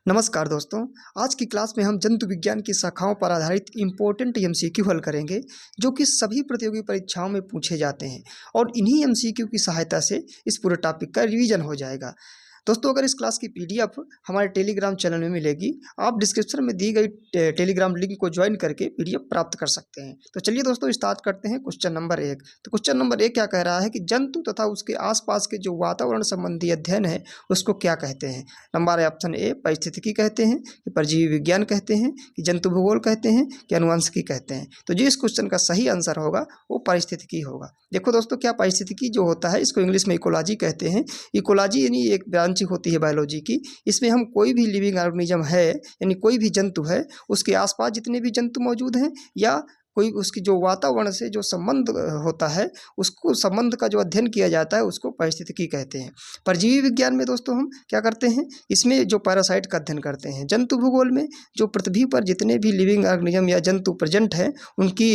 नमस्कार दोस्तों। आज की क्लास में हम जंतु विज्ञान की शाखाओं पर आधारित इम्पोर्टेंट एमसीक्यू हल करेंगे, जो कि सभी प्रतियोगी परीक्षाओं में पूछे जाते हैं और इन्हीं एमसीक्यू की सहायता से इस पूरे टॉपिक का रिवीजन हो जाएगा। दोस्तों, अगर इस क्लास की पीडीएफ हमारे टेलीग्राम चैनल में मिलेगी, आप डिस्क्रिप्शन में दी गई टेलीग्राम लिंक को ज्वाइन करके पीडीएफ प्राप्त कर सकते हैं। तो चलिए दोस्तों, स्टार्ट करते हैं। Question number 1। तो क्वेश्चन नंबर 1 क्या कह रहा है कि जंतु तथा उसके आसपास के जो वातावरण संबंधी अध्ययन है उसको क्या कहते हैं। नंबर है ऑप्शन ए, पारिस्थितिकी कहते हैं, कि परजीवी विज्ञान कहते हैं, कि जंतु भूगोल कहते हैं, कि अनुवंशिकी कहते हैं। तो जो इस क्वेश्चन का सही आंसर होगा वो पारिस्थितिकी होगा। देखो दोस्तों, क्या पारिस्थितिकी जो होता है इसको इंग्लिश में इकोलॉजी कहते हैं। इकोलॉजी यानी एक ब्रांच होती है बायोलॉजी की। इसमें हम कोई भी लिविंग ऑर्गेनिज्म है, यानी कोई भी जंतु है, उसके आसपास जितने भी जंतु मौजूद हैं या कोई उसकी जो वातावरण से जो संबंध होता है, उसको संबंध का जो अध्ययन किया जाता है उसको पारिस्थितिकी कहते हैं। परजीवी विज्ञान में दोस्तों हम क्या करते हैं, इसमें जो पैरासाइट का अध्ययन करते हैं। जंतु भूगोल में जो पृथ्वी पर जितने भी लिविंग ऑर्गेनिज्म या जंतु प्रेजेंट हैं उनकी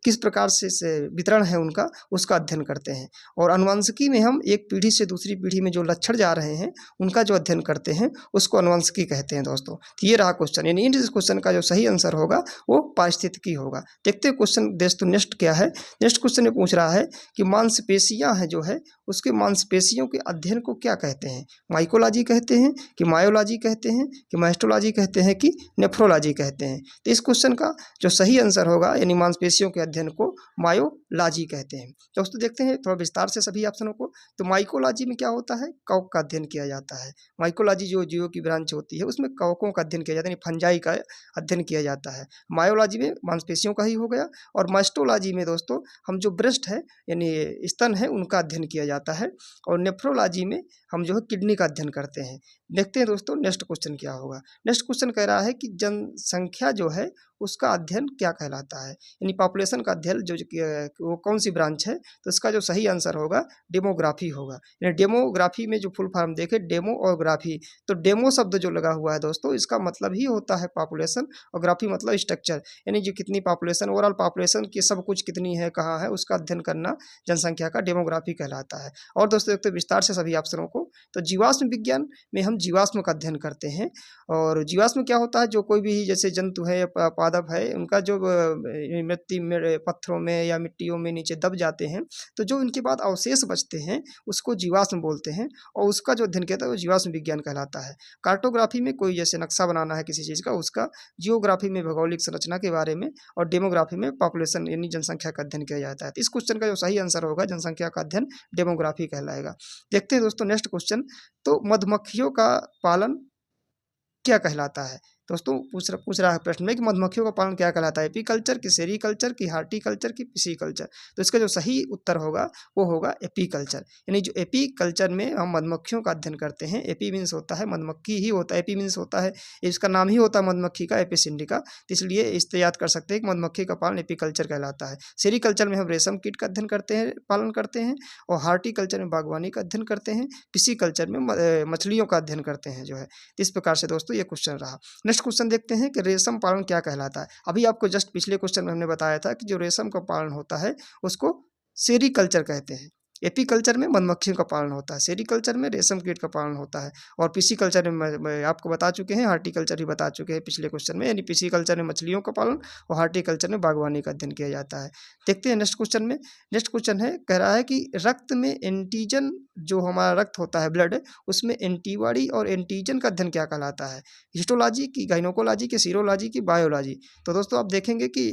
किस प्रकार से वितरण है उनका, उसका अध्ययन करते हैं। और अनुवंशिकी में हम एक पीढ़ी से दूसरी पीढ़ी में जो लक्षण जा रहे हैं उनका जो अध्ययन करते हैं उसको अनुवंशिकी कहते हैं दोस्तों। तो ये रहा क्वेश्चन, यानी इस क्वेश्चन का जो सही आंसर होगा वो पारिस्थितिकी होगा। देखते हैं क्वेश्चन दोस्तों नेक्स्ट क्या है। नेक्स्ट क्वेश्चन में पूछ रहा है कि मांसपेशियां हैं जो है उसके मांसपेशियों के अध्ययन को क्या कहते हैं। माइकोलॉजी कहते हैं, कि मायोलॉजी कहते हैं, कि मास्टोलॉजी कहते हैं, कि नेफ्रोलॉजी कहते हैं। तो इस क्वेश्चन का जो सही आंसर होगा यानी मांसपेशियों के अध्ययन को मायोलॉजी कहते हैं। दोस्तों देखते हैं थोड़ा विस्तार से सभी ऑप्शनों को। तो माइकोलॉजी में क्या होता है, कवक का अध्ययन किया जाता है। माइकोलॉजी जो जीवों की ब्रांच होती है उसमें कवकों का अध्ययन किया जाता है, फंजाई का अध्ययन किया जाता है। मायोलॉजी में मांसपेशियों का ही हो गया। और मास्टोलॉजी में दोस्तों हम जो ब्रेस्ट है यानी स्तन है उनका अध्ययन किया जाता है। और नेफ्रोलॉजी में हम जो है किडनी का अध्ययन करते हैं। देखते हैं दोस्तों नेक्स्ट क्वेश्चन क्या होगा। नेक्स्ट क्वेश्चन कह रहा है कि जनसंख्या जो है उसका अध्ययन क्या कहलाता है, यानी पॉपुलेशन का अध्ययन जो वो कौन सी ब्रांच है। तो इसका जो सही आंसर होगा डेमोग्राफी होगा। यानी डेमोग्राफी में जो फुल फॉर्म देखे डेमो और ग्राफी, तो डेमो शब्द जो लगा हुआ है दोस्तों इसका मतलब ही होता है पॉपुलेशन और ग्राफी मतलब स्ट्रक्चर, यानी जो कितनी पॉपुलेशन, ओवरऑल पॉपुलेशन की सब कुछ कितनी है, कहाँ है, उसका अध्ययन करना जनसंख्या का डेमोग्राफी कहलाता है। और दोस्तों देखते हैं विस्तार से सभी ऑप्शनों को। तो जीवाश्म विज्ञान में हम जीवाश्म का अध्ययन करते हैं। और जीवाश्म क्या होता है, जो कोई भी जैसे जंतु है या पादप है उनका जो मिट्टी में, पत्थरों में या मिट्टियों में नीचे दब जाते हैं, तो जो इनके बाद अवशेष बचते हैं उसको जीवाश्म बोलते हैं। और उसका जो अध्ययन किया है वो जीवाश्म विज्ञान कहलाता है। कार्टोग्राफी में कोई जैसे नक्शा बनाना है किसी चीज़ का उसका, जियोग्राफी में भौगोलिक संरचना के बारे में, और डेमोग्राफी में पॉपुलेशन यानी जनसंख्या का अध्ययन किया जाता है। तो इस क्वेश्चन का जो सही आंसर होगा जनसंख्या का अध्ययन डेमोग्राफी कहलाएगा। देखते हैं दोस्तों नेक्स्ट क्वेश्चन। तो मधुमक्खियों का पालन क्या कहलाता है। दोस्तों पूछ रहा है प्रश्न में कि मधुमक्खियों का पालन क्या कहलाता है, एपीकल्चर, की सेरीकल्चर, की हार्टिकल्चर, की पिसीकल्चर। तो इसका जो सही उत्तर होगा वो होगा एपीकल्चर। यानी जो एपीकल्चर में हम मधुमक्खियों का अध्ययन करते हैं, एपी मीन्स होता है मधुमक्खी ही होता है, एपी मीन्स होता है इसका नाम ही होता है मधुमक्खी का, एपिस इंडिका। तो इसलिए इससे याद कर सकते हैं कि मधुमक्खी का पालन एपीकल्चर कहलाता है। सेरीकल्चर में हम रेशम कीट का अध्ययन करते हैं, पालन करते हैं। और हार्टिकल्चर में बागवानी का अध्ययन करते हैं। पिसीकल्चर में मछलियों का अध्ययन करते हैं जो है। इस प्रकार से दोस्तों ये क्वेश्चन रहा। नेक्स्ट क्वेश्चन देखते हैं कि रेशम पालन क्या कहलाता है। अभी आपको जस्ट पिछले क्वेश्चन में हमने बताया था कि जो रेशम का पालन होता है उसको सेरीकल्चर कहते हैं। एपीकल्चर में मधुमक्खियों का पालन होता है, सेरीकल्चर में रेशम कीट का पालन होता है, और पिसीकल्चर में मैं आपको बता चुके हैं, हार्टिकल्चर ही बता चुके हैं पिछले क्वेश्चन में। यानी पिसीकल्चर में मछलियों का पालन और हार्टिकल्चर में बागवानी का अध्ययन किया जाता है। देखते हैं नेक्स्ट क्वेश्चन में। नेक्स्ट क्वेश्चन है, कह रहा है कि रक्त में एंटीजन, जो हमारा रक्त होता है ब्लड, उसमें एंटीबॉडी और एंटीजन का अध्ययन क्या कहलाता है। हिस्टोलॉजी, की गाइनोकोलॉजी, की सीरोलॉजी, की बायोलॉजी। तो दोस्तों आप देखेंगे कि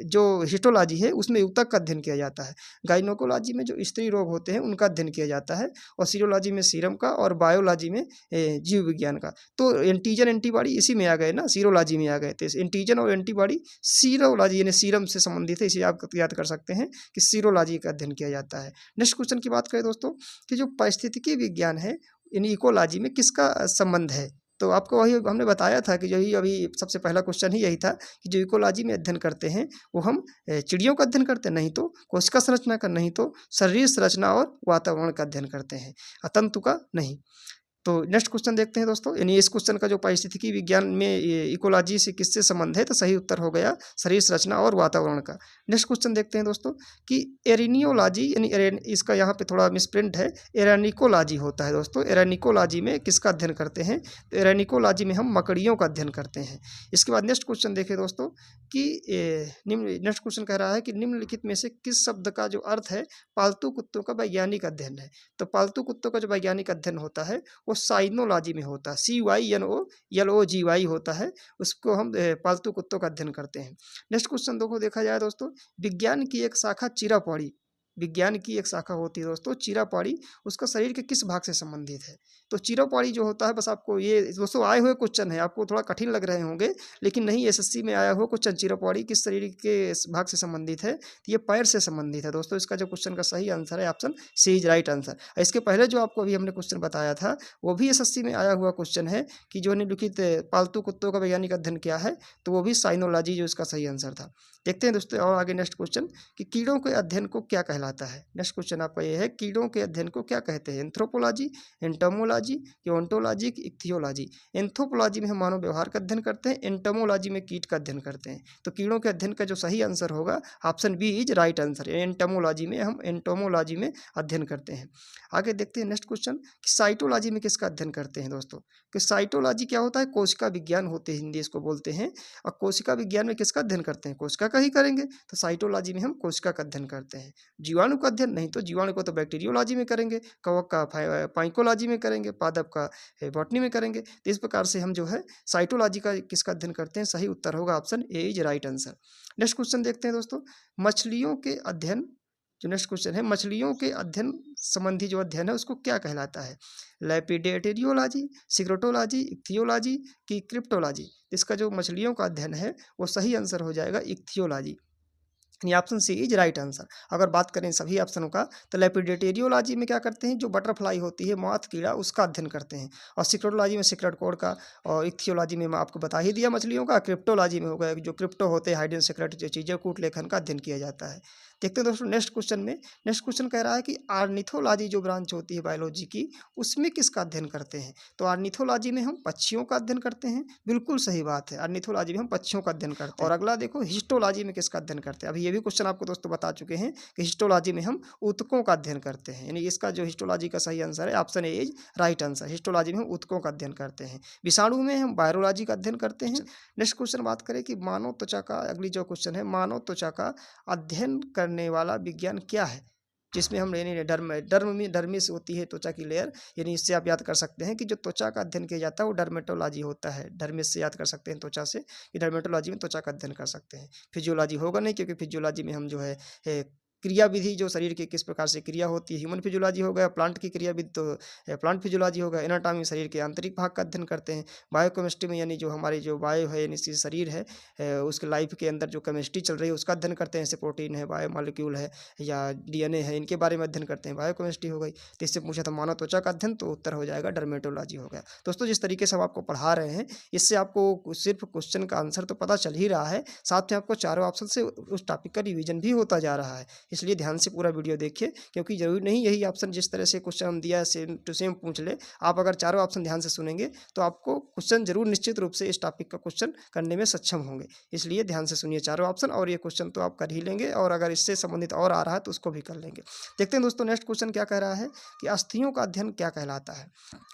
जो हिस्टोलॉजी है उसमें ऊतक का अध्ययन किया जाता है। गाइनोकोलॉजी में जो स्त्री रोग होते हैं उनका अध्ययन किया जाता है। और सीरोलॉजी में सीरम का, और बायोलॉजी में जीव विज्ञान का। तो एंटीजन एंटीबॉडी इसी में आ गए ना, सीरोलॉजी में आ गए। तो एंटीजन और एंटीबॉडी सीरोलॉजी यानी सीरम से संबंधित है, इसे आप याद कर सकते हैं कि सीरोलॉजी का अध्ययन किया जाता है। नेक्स्ट क्वेश्चन की बात करें दोस्तों कि जो पारिस्थितिकी विज्ञान है यानी इकोलॉजी में किसका संबंध है। तो आपको वही हमने बताया था कि यही अभी सबसे पहला क्वेश्चन ही यही था कि जो इकोलॉजी में अध्ययन करते हैं वो हम चिड़ियों का अध्ययन करते हैं, नहीं तो कोशिका संरचना का, नहीं तो शरीर संरचना और वातावरण का अध्ययन करते हैं, तंतु का नहीं। तो नेक्स्ट क्वेश्चन देखते हैं दोस्तों, यानी इस क्वेश्चन का जो पारिस्थितिकी विज्ञान में इकोलॉजी से किससे संबंध है, तो सही उत्तर हो गया शरीर संरचना और वातावरण का। नेक्स्ट क्वेश्चन देखते हैं दोस्तों कि एरिनियोलॉजी यानी इसका यहाँ पे थोड़ा मिसप्रिंट है, एरानिकोलॉजी होता है दोस्तों। एरानिकोलॉजी में किसका अध्ययन करते हैं, तो एरानिकोलॉजी में हम मकड़ियों का अध्ययन करते हैं। इसके बाद नेक्स्ट क्वेश्चन देखें दोस्तों कि नेक्स्ट क्वेश्चन कह रहा है कि निम्नलिखित में से किस शब्द का जो अर्थ है पालतू कुत्तों का वैज्ञानिक अध्ययन है। तो पालतू कुत्तों का जो वैज्ञानिक अध्ययन होता है वो साइनोलॉजी में होता है, CYNOLOGY होता है, उसको हम पालतू कुत्तों का अध्ययन करते हैं। नेक्स्ट क्वेश्चन देखा जाए दोस्तों, विज्ञान की एक शाखा चिरापौड़ी, विज्ञान की एक शाखा होती है दोस्तों चिरापौड़ी, उसका शरीर के किस भाग से संबंधित है। तो चिरापौड़ी जो होता है, बस आपको ये दोस्तों आए हुए क्वेश्चन है, आपको थोड़ा कठिन लग रहे होंगे लेकिन नहीं, SSC में आया हुआ क्वेश्चन चिरापौड़ी किस शरीर के भाग से संबंधित है, तो ये पैर से संबंधित है दोस्तों। इसका जो क्वेश्चन का सही आंसर है option C is right answer. इसके पहले जो आपको अभी हमने क्वेश्चन बताया था वो भी SSC में आया हुआ क्वेश्चन है कि जो निम्नलिखित पालतू कुत्तों का वैज्ञानिक अध्ययन क्या है, तो वो भी साइनोलॉजी जो इसका सही आंसर था। देखते हैं दोस्तों और आगे नेक्स्ट क्वेश्चन कि कीड़ों के अध्ययन को क्या कहलाता है। नेक्स्ट क्वेश्चन आपका ये है, कीड़ों के अध्ययन को क्या कहते हैं, anthropology, entomology, ontology, ichthyology. Anthropology में हम मानव व्यवहार का अध्ययन करते हैं, एंटोमोलॉजी में कीट का अध्ययन करते हैं। तो कीड़ों के अध्ययन का जो सही आंसर होगा option B is right answer. Entomology में हम एंटोमोलॉजी में अध्ययन करते हैं। आगे देखते हैं नेक्स्ट क्वेश्चन कि साइटोलॉजी में किसका अध्ययन करते हैं दोस्तों। कि साइटोलॉजी क्या होता है, कोशिका विज्ञान होते हैं, हिंदी इसको बोलते हैं। और कोशिका विज्ञान में किसका अध्ययन करते हैं, कोशिका का ही करेंगे, तो साइटोलॉजी में हम कोशिका का अध्ययन करते हैं। जीवाणु का अध्ययन नहीं, तो जीवाणु को तो बैक्टीरियोलॉजी में करेंगे, कवक का पाइकोलॉजी में करेंगे, पादप का बॉटनी में करेंगे। तो इस प्रकार से हम जो है साइटोलॉजी का किसका अध्ययन करते हैं, सही उत्तर होगा option A is right answer. Next question देखते हैं दोस्तों, मछलियों के अध्ययन, जो नेक्स्ट क्वेश्चन है मछलियों के अध्ययन संबंधी जो अध्ययन है उसको क्या कहलाता है, लैपिडेटेरियोलॉजी, सिक्रोटोलॉजी, इक्थियोलॉजी की क्रिप्टोलॉजी। इसका जो मछलियों का अध्ययन है वो सही आंसर हो जाएगा इक्थियोलॉजी, यानी option C is right answer. अगर बात करें सभी ऑप्शनों का, तो लैपिडेटेरियोलॉजी में क्या करते हैं, जो बटरफ्लाई होती है मौत कीड़ा उसका अध्ययन करते हैं। और सिक्रोटोलॉजी में सिक्रेट कोड का, और इक्थियोलॉजी में मैं आपको बता ही दिया मछलियों का। क्रिप्टोलॉजी में होगा जो क्रिप्टो होते हैं हाइडन सिक्रेट जो चीज़ें कूट लेखन का अध्ययन किया जाता है। देखते हैं दोस्तों नेक्स्ट क्वेश्चन में, नेक्स्ट क्वेश्चन कह रहा है कि आर्निथोलॉजी जो ब्रांच होती है बायोलॉजी की, उसमें किसका अध्ययन करते हैं। तो आर्निथोलॉजी में हम पक्षियों का अध्ययन करते हैं, बिल्कुल सही बात है, आर्निथोलॉजी में हम पक्षियों का अध्ययन करते हैं। और अगला देखो हिस्टोलॉजी में किसका अध्ययन करते हैं। अभी ये भी क्वेश्चन आपको दोस्तों बता चुके हैं कि हिस्टोलॉजी में हम ऊतकों का अध्ययन करते हैं, यानी इसका जो हिस्टोलॉजी का सही आंसर है option A is right answer. Histology में हम ऊतकों का अध्ययन करते हैं। विषाणु में हम वायरोलॉजी का अध्ययन करते हैं। नेक्स्ट क्वेश्चन बात करें कि मानव त्वचा का, अगली जो क्वेश्चन है, मानव त्वचा का अध्ययन करने वाला विज्ञान क्या है, जिसमें हम यानी डर्मिस होती है त्वचा की लेयर, यानी इससे आप याद कर सकते हैं कि जो त्वचा का अध्ययन किया जाता है वो डर्मेटोलॉजी होता है। डर्मिस से याद कर सकते हैं त्वचा से, कि डर्मेटोलॉजी में त्वचा का अध्ययन कर सकते हैं। फिजियोलॉजी होगा नहीं, क्योंकि फिजियोलॉजी में हम जो है क्रिया विधि, जो शरीर की किस प्रकार से क्रिया होती है, ह्यूमन फिजियोलॉजी हो गया, प्लांट की क्रिया विधि तो प्लांट फिजियोलॉजी होगा। एनाटॉमी शरीर के आंतरिक भाग का अध्ययन करते हैं। बायोकेमिस्ट्री में यानी जो हमारी जो बायो है यानी शरीर है, उसके लाइफ के अंदर जो केमिस्ट्री चल रही है उसका अध्ययन करते हैं, जैसे प्रोटीन है, बायोमॉलिक्यूल है या DNA है, इनके बारे में अध्ययन करते हैं, बायोकेमिस्ट्री हो गई। तो इससे पूछा था मानव त्वचा का अध्ययन, तो उत्तर हो जाएगा डर्मेटोलॉजी हो गया। दोस्तों जिस तरीके से हम आपको पढ़ा रहे हैं, इससे आपको सिर्फ क्वेश्चन का आंसर तो पता चल ही रहा है, साथ में आपको चारों ऑप्शन से उस टॉपिक का रिवीजन भी होता जा रहा है। इसलिए ध्यान से पूरा वीडियो देखिए, क्योंकि जरूरी नहीं यही ऑप्शन जिस तरह से क्वेश्चन हम दिया है सेम टू सेम पूछ ले। आप अगर चारों ऑप्शन ध्यान से सुनेंगे तो आपको क्वेश्चन जरूर निश्चित रूप से इस टॉपिक का क्वेश्चन करने में सक्षम होंगे। इसलिए ध्यान से सुनिए चारों ऑप्शन, और ये क्वेश्चन तो आप कर ही लेंगे, और अगर इससे संबंधित और आ रहा है तो उसको भी कर लेंगे। देखते हैं दोस्तों नेक्स्ट क्वेश्चन क्या कह रहा है कि अस्थियों का अध्ययन क्या कहलाता है,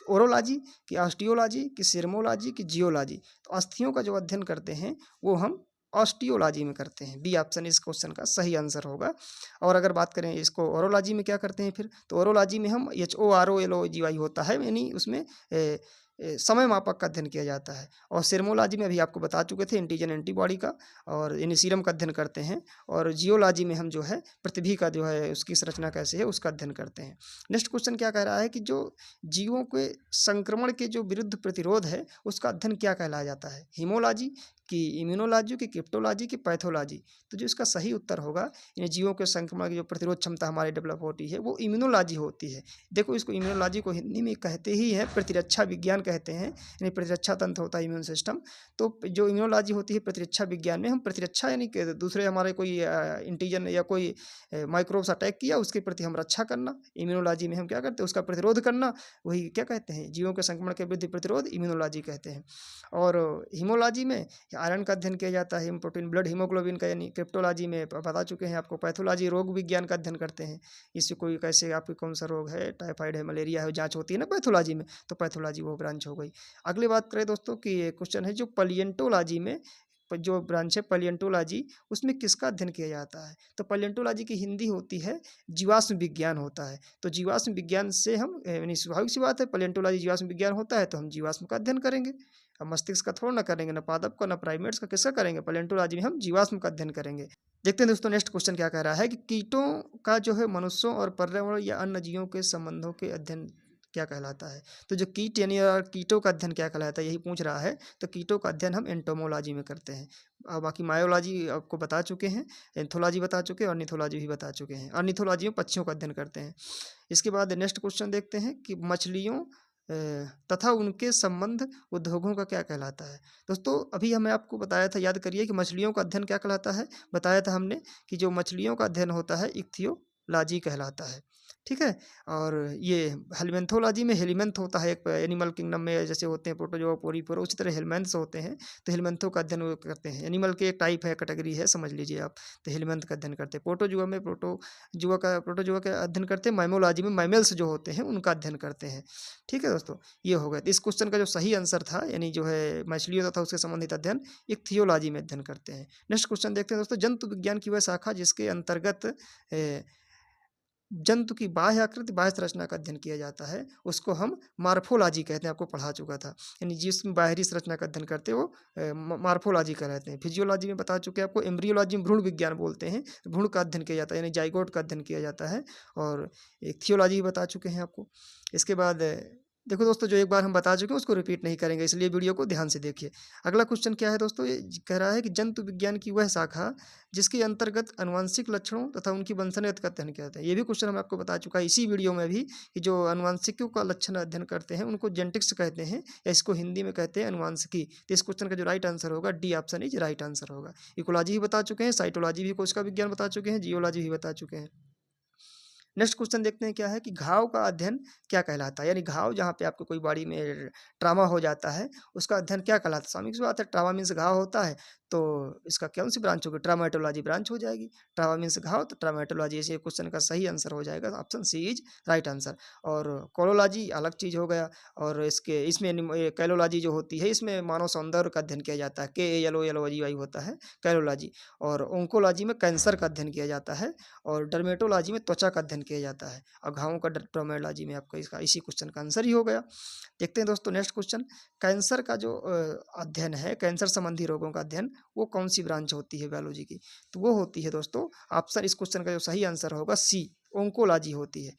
ओरोलॉजी की, ऑस्टियोलॉजी की, सिरमोलॉजी की, जियोलॉजी। तो अस्थियों का जो अध्ययन करते हैं वो हम ऑस्टियोलॉजी में करते हैं। बी ऑप्शन इस क्वेश्चन का सही आंसर होगा। और अगर बात करें इसको ओरोलॉजी में क्या करते हैं फिर, तो ओरोलॉजी में हम HOROLOGY होता है, यानी उसमें समय मापक का अध्ययन किया जाता है। और सेरमोलॉजी में अभी आपको बता चुके थे एंटीजन एंटीबॉडी का, और यानी सीरम का अध्ययन करते हैं। और जियोलॉजी में हम जो है पृथ्वी का जो है उसकी संरचना कैसे है उसका अध्ययन करते हैं। नेक्स्ट क्वेश्चन क्या कह रहा है कि जो जीवों के संक्रमण के जो विरुद्ध प्रतिरोध है उसका अध्ययन क्या कहलाया जाता है, हीमोलॉजी की, इम्यूनोलॉजी की, क्रिप्टोलॉजी की, पैथोलॉजी। तो जो इसका सही उत्तर होगा, यानी जीवों के संक्रमण की जो प्रतिरोध क्षमता हमारी डेवलप होती है वो इम्यूनोलॉजी होती है। देखो इसको इम्यूनोलॉजी को हिंदी में कहते ही है प्रतिरक्षा विज्ञान कहते हैं, यानी प्रतिरक्षा तंत्र होता है इम्यून सिस्टम। तो जो इम्यूनोलॉजी होती है प्रतिरक्षा विज्ञान में, हम प्रतिरक्षा यानी कि दूसरे हमारे कोई एंटीजन या कोई माइक्रोब्स अटैक किया उसके प्रति हम रक्षा करना, इम्यूनोलॉजी में हम क्या करते हैं उसका प्रतिरोध करना, वही क्या कहते हैं जीवों के संक्रमण के विरुद्ध प्रतिरोध इम्यूनोलॉजी कहते हैं। और हीमोलॉजी में आयरन का अध्ययन किया जाता है, प्रोटीन ब्लड हीमोग्लोबिन का, यानी क्रिप्टोलॉजी में बता चुके हैं आपको। पैथोलॉजी रोग विज्ञान का अध्ययन करते हैं, इससे कोई कैसे आपके कौन सा रोग है, टाइफाइड है, मलेरिया है, जांच होती है ना पैथोलॉजी में, तो पैथोलॉजी वो ब्रांच हो गई। अगली बात करें दोस्तों कि ये क्वेश्चन है जो पैलियोंटोलॉजी में जो ब्रांच है पैलियोंटोलॉजी, उसमें किसका अध्ययन किया जाता है? तो पैलियोंटोलॉजी की हिंदी होती है जीवाश्म विज्ञान होता है। तो जीवाश्म विज्ञान से हम यानी स्वाभाविक सी बात है, पैलियोंटोलॉजी जीवाश्म विज्ञान होता है तो हम जीवाश्म का अध्ययन करेंगे। अब मस्तिष्क का थोड़ा ना करेंगे, ना पादप का, ना प्राइमेट्स का, किसका करेंगे? पैलियोंटोलॉजी में हम जीवाश्म का अध्ययन करेंगे। देखते हैं दोस्तों नेक्स्ट क्वेश्चन क्या कह रहा है कि कीटों का जो है मनुष्यों और पर्यावरण या अन्य जीवों के संबंधों के अध्ययन क्या कहलाता है? तो जो कीट यानी कीटों का अध्ययन क्या कहलाता है यही पूछ रहा है। तो कीटों का अध्ययन हम एंटोमोलॉजी में करते हैं। बाकी मायोलॉजी आपको बता चुके हैं, एंथोलॉजी बता चुके हैं, ऑर्निथोलॉजी भी बता चुके हैं। ऑर्निथोलॉजी में पक्षियों का अध्ययन करते हैं। इसके बाद नेक्स्ट क्वेश्चन देखते हैं कि मछलियों तथा उनके संबंध उद्योगों का क्या कहलाता है? दोस्तों अभी हमें आपको बताया था, याद करिए कि मछलियों का अध्ययन क्या कहलाता है। बताया था हमने कि जो मछलियों का अध्ययन होता है इक्थियोलॉजी कहलाता है, ठीक है। और ये हेलमेंथोलॉजी में हेलिमेंथ होता है, एक एनिमल किंगडम में जैसे होते हैं प्रोटोजोआ, पोरीफोरा, उसी तरह हेलमेंथ्स होते हैं। तो हेलमेंथों का अध्ययन वो करते हैं, एनिमल के एक टाइप है, कैटेगरी है, समझ लीजिए आप। तो हेलमेंथ का अध्ययन करते हैं। प्रोटोजुआ का अध्ययन करते हैं। माइमोलॉजी में माइमल्स जो होते हैं उनका अध्ययन करते हैं, ठीक है दोस्तों। ये हो गया। इस क्वेश्चन का जो सही आंसर था यानी जो है मछलियों तथा उसके संबंधित अध्ययन इक्थियोलॉजी में अध्ययन करते हैं। नेक्स्ट क्वेश्चन देखते हैं दोस्तों, जंतु विज्ञान की वह शाखा जिसके अंतर्गत जंतु की बाह्य आकृति, बाह्य संरचना का अध्ययन किया जाता है, उसको हम मार्फोलॉजी कहते हैं। आपको पढ़ा चुका था, यानी जिसमें बाहरी संरचना का अध्ययन करते हैं वो मार्फोलॉजी कहलाते हैं। फिजियोलॉजी में बता चुके हैं आपको। एम्ब्रियोलॉजी में भ्रूण विज्ञान बोलते हैं, भ्रूण का अध्ययन किया जाता है, यानी जाइगोट का अध्ययन किया जाता है। और थियोलॉजी बता चुके हैं आपको। इसके बाद देखो दोस्तों, जो एक बार हम बता चुके हैं उसको रिपीट नहीं करेंगे, इसलिए वीडियो को ध्यान से देखिए। अगला क्वेश्चन क्या है दोस्तों, ये कह रहा है कि जंतु विज्ञान की वह शाखा जिसके अंतर्गत अनुवांशिक लक्षणों तथा उनकी वंशानुगत का अध्ययन किया जाता है। ये भी क्वेश्चन हम आपको बता चुका है इसी वीडियो में भी कि जो अनुवांशिकों का लक्षण अध्ययन करते हैं उनको जेनेटिक्स कहते हैं, या इसको हिंदी में कहते हैं अनुवांशिकी। तो इस क्वेश्चन का जो राइट आंसर होगा D option is right answer होगा। इकोलॉजी भी बता चुके हैं, साइटोलॉजी भी कोशिका विज्ञान बता चुके हैं, जियोलॉजी भी बता चुके हैं। नेक्स्ट क्वेश्चन देखते हैं क्या है कि घाव का अध्ययन क्या कहलाता है? यानी घाव जहाँ पे आपको कोई बॉडी में ट्रामा हो जाता है उसका अध्ययन क्या कहलाता है? स्वाभाविक सी बात है, ट्रामा मीन्स घाव होता है, तो इसका कौन सी ब्रांच होगी? ट्रामाटोलॉजी ब्रांच हो जाएगी। ट्रामा मीन्स घाव, तो ट्रामाटोलॉजी, इसे क्वेश्चन का सही आंसर हो जाएगा, option C is right answer. और कोलोलॉजी अलग चीज़ हो गया। और इसमें कैलोलॉजी जो होती है इसमें मानव सौंदर्य का अध्ययन किया जाता है, KALOLOGY होता है कैलोलॉजी। और ओंकोलॉजी में कैंसर का अध्ययन किया जाता है। और डर्मेटोलॉजी में त्वचा का अध्ययन किया जाता है। और घावों का डर्मेटोलॉजी में आपका इसका इसी क्वेश्चन का आंसर ही हो गया। देखते हैं दोस्तों नेक्स्ट क्वेश्चन, कैंसर का जो अध्ययन है, कैंसर संबंधी रोगों का अध्ययन, वो कौन सी ब्रांच होती है बायोलॉजी की? तो वो होती है दोस्तों ऑप्शन, इस क्वेश्चन का जो सही आंसर होगा सी, ओंकोलॉजी होती है।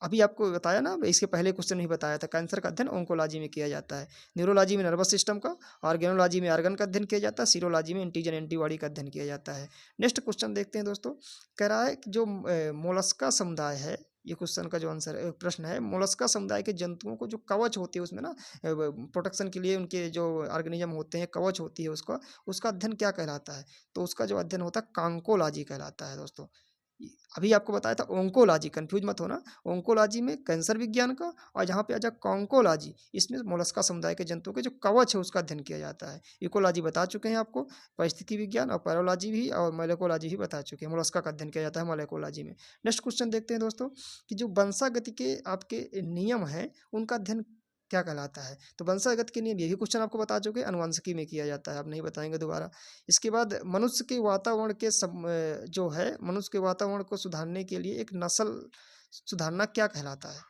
अभी आपको बताया ना, इसके पहले क्वेश्चन ही बताया था, कैंसर का अध्ययन ओंकोलॉजी में किया जाता है। न्यूरोलॉजी में नर्वस सिस्टम का, ऑर्गेनोलॉजी में ऑर्गन का अध्ययन किया जाता है, सीरोलॉजी में एंटीजन एंटीबॉडी का अध्ययन किया जाता है। नेक्स्ट क्वेश्चन देखते हैं दोस्तों, कह रहा है कि जो मोलस्का समुदाय है, ये क्वेश्चन का जो आंसर प्रश्न है, मोलस्का समुदाय के जंतुओं को जो कवच होती है उसमें ना प्रोटेक्शन के लिए उनके जो ऑर्गेनिज्म होते हैं, कवच होती है उसका अध्ययन क्या कहलाता है? तो उसका जो अध्ययन होता है कांकोलॉजी कहलाता है दोस्तों। अभी आपको बताया था ओंकोलॉजी, कंफ्यूज मत होना। ओंकोलॉजी में कैंसर विज्ञान का, और यहाँ पे आ जाए कांकोलॉजी, इसमें मोलस्का समुदाय के जंतुओं के जो कवच है उसका अध्ययन किया जाता है। इकोलॉजी बता चुके हैं आपको, परिस्थिति विज्ञान और पैरोलॉजी भी, और मोलेकोलॉजी भी बता चुके हैं। मोलस्का का अध्ययन किया जाता है मोलेकोलॉजी में। नेक्स्ट क्वेश्चन देखते हैं दोस्तों कि जो वंशागति के आपके नियम हैं उनका अध्ययन क्या कहलाता है? तो वंशागत के नियम, यही क्वेश्चन आपको बता चुके हैं, अनुवांशिकी में किया जाता है, आप नहीं बताएंगे दोबारा। इसके बाद मनुष्य के वातावरण के जो है, मनुष्य के वातावरण को सुधारने के लिए एक नस्ल सुधारना क्या कहलाता है?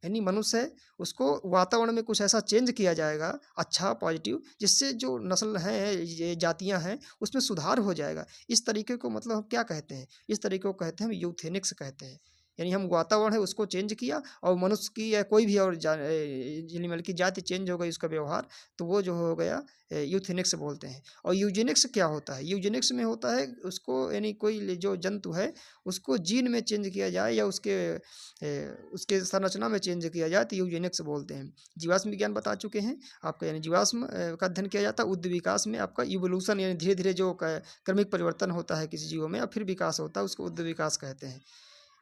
यानी मनुष्य है उसको वातावरण में कुछ ऐसा चेंज किया जाएगा, अच्छा पॉजिटिव, जिससे जो नस्ल है, ये जातियां हैं, उसमें सुधार हो जाएगा। इस तरीके को मतलब हम क्या कहते हैं? इस तरीके को कहते हैं हम यूथेनिक्स कहते हैं। यानी हम वातावरण है उसको चेंज किया और मनुष्य की या कोई भी और एनिमल की जाति चेंज हो गई, उसका व्यवहार, तो वो जो हो गया यूथेनिक्स बोलते हैं। और यूजेनिक्स क्या होता है? यूजेनिक्स में होता है उसको यानी कोई जो जंतु है उसको जीन में चेंज किया जाए या उसके संरचना में चेंज किया जाए तो यूजेनिक्स बोलते हैं। जीवाश्म विज्ञान बता चुके हैं आपका, यानी जीवाश्म का अध्ययन किया जाता है। उद्ध विकास में आपका इवोल्यूशन यानी धीरे धीरे जो क्रमिक परिवर्तन होता है किसी जीवों में और फिर विकास होता है, उसको उद्ध विकास कहते हैं।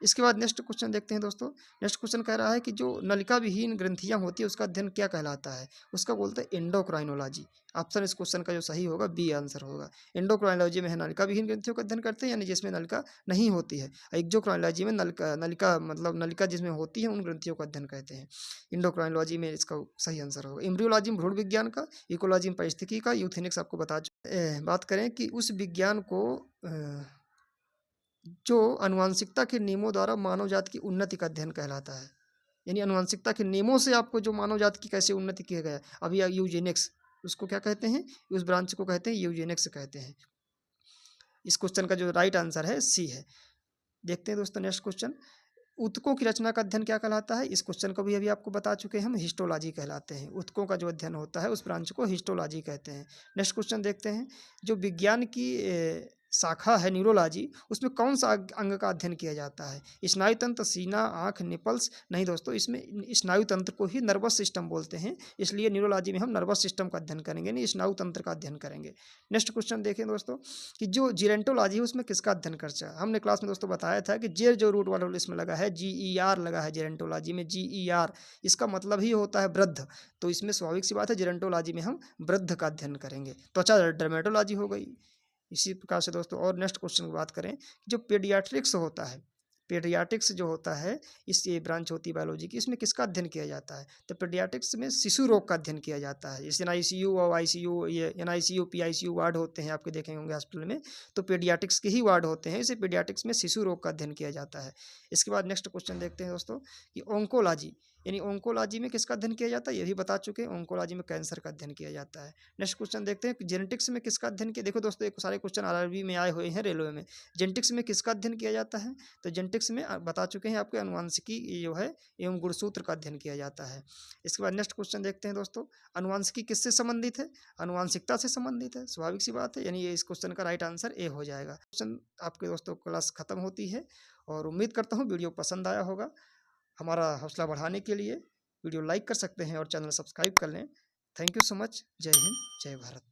इसके बाद नेक्स्ट क्वेश्चन देखते हैं दोस्तों। नेक्स्ट क्वेश्चन कह रहा है कि जो नलिका विहीन ग्रंथियां होती है उसका अध्ययन क्या कहलाता है? उसका बोलते हैं एंडोक्राइनोलॉजी। ऑप्शन इस क्वेश्चन का जो सही होगा बी आंसर होगा। एंडोक्राइनोलॉजी में है नलिका विहीन ग्रंथियों का अध्ययन करते हैं, यानी जिसमें नलिका नहीं होती है। एक्सोक्राइनोलॉजी में नलिका नलिका मतलब नलिका जिसमें होती है उन ग्रंथियों का अध्ययन कहते हैं। एंडोक्राइनोलॉजी में इसका सही आंसर होगा। एम्ब्रियोलॉजी में भ्रूण विज्ञान का, इकोलॉजी में पारिस्थितिकी का, यूथेनिक्स आपको बात करें कि उस विज्ञान को जो आनुवंशिकता के नियमों द्वारा मानव जाति की उन्नति का अध्ययन कहलाता है। यानी आनुवंशिकता के नियमों से आपको जो मानव जाति की कैसे उन्नति किया गया, अभी यूजेनिक्स उसको क्या कहते हैं? उस ब्रांच को कहते हैं यूजेनिक्स कहते हैं। इस क्वेश्चन का जो राइट आंसर है सी है। देखते हैं दोस्तों नेक्स्ट क्वेश्चन। ऊतकों की रचना का अध्ययन क्या कहलाता है? इस क्वेश्चन को भी अभी आपको बता चुके हैं हम, हिस्टोलॉजी कहलाते हैं। ऊतकों का जो अध्ययन होता है उस ब्रांच को हिस्टोलॉजी कहते हैं। नेक्स्ट क्वेश्चन देखते हैं। जो विज्ञान की शाखा है न्यूरोलॉजी, उसमें कौन सा अंग का अध्ययन किया जाता है? स्नायु तंत्र, सीना, आँख, निपल्स? नहीं दोस्तों, इसमें स्नायु तंत्र को ही नर्वस सिस्टम बोलते हैं, इसलिए न्यूरोलॉजी में हम नर्वस सिस्टम का अध्ययन करेंगे, नहीं स्नायु तंत्र का अध्ययन करेंगे। नेक्स्ट क्वेश्चन देखें दोस्तों कि जो जीरेंटोलॉजी है उसमें किसका अध्ययन करता है? हमने क्लास में दोस्तों बताया था कि जेर जो रूट वाला इसमें लगा है GER लगा है जीरेंटोलॉजी में, GER इसका मतलब ही होता है वृद्ध, तो इसमें स्वाभाविक सी बात है जीरेंटोलॉजी में हम वृद्ध का अध्ययन करेंगे। त्वचा डर्मेटोलॉजी हो गई। इसी प्रकार से दोस्तों और नेक्स्ट क्वेश्चन की बात करें, जो पेडियाट्रिक्स होता है, पेडियाट्रिक्स जो होता है इस ये ब्रांच होती है बायोलॉजी की, इसमें किसका अध्ययन किया जाता है? तो पेडियाट्रिक्स में शिशु रोग का अध्ययन किया जाता है। जैसे NICU और ICU, ये NICU PICU वार्ड होते हैं आपके देखे होंगे हॉस्पिटल में, तो पेडियाट्रिक्स के ही वार्ड होते हैं, इसे पेडियाट्रिक्स में शिशु रोग का अध्ययन किया जाता है। इसके बाद नेक्स्ट क्वेश्चन देखते हैं दोस्तों कि ओंकोलॉजी, यानी ओंकोलॉजी में किसका अध्ययन किया जाता है? ये भी बता चुके हैं, ओंकोलॉजी में कैंसर का अध्ययन किया जाता है। नेक्स्ट क्वेश्चन देखते हैं जेनेटिक्स में किसका अध्ययन किया। देखो दोस्तों एक सारे क्वेश्चन RRB में आए हुए हैं, रेलवे में। जेनेटिक्स में किसका अध्ययन किया जाता है? तो जेनेटिक्स में बता चुके हैं आपके आनुवंशिकी जो है एवं गुणसूत्र का अध्ययन किया जाता है। इसके बाद नेक्स्ट क्वेश्चन देखते हैं दोस्तों, आनुवंशिकी किससे संबंधित है? आनुवंशिकता से संबंधित है, स्वाभाविक सी बात है, यानी ये इस क्वेश्चन का राइट आंसर ए हो जाएगा। क्वेश्चन आपके दोस्तों क्लास खत्म होती है और उम्मीद करता हूँ वीडियो पसंद आया होगा। हमारा हौसला बढ़ाने के लिए वीडियो लाइक कर सकते हैं और चैनल सब्सक्राइब कर लें। Thank you so much. जय हिंद, जय भारत।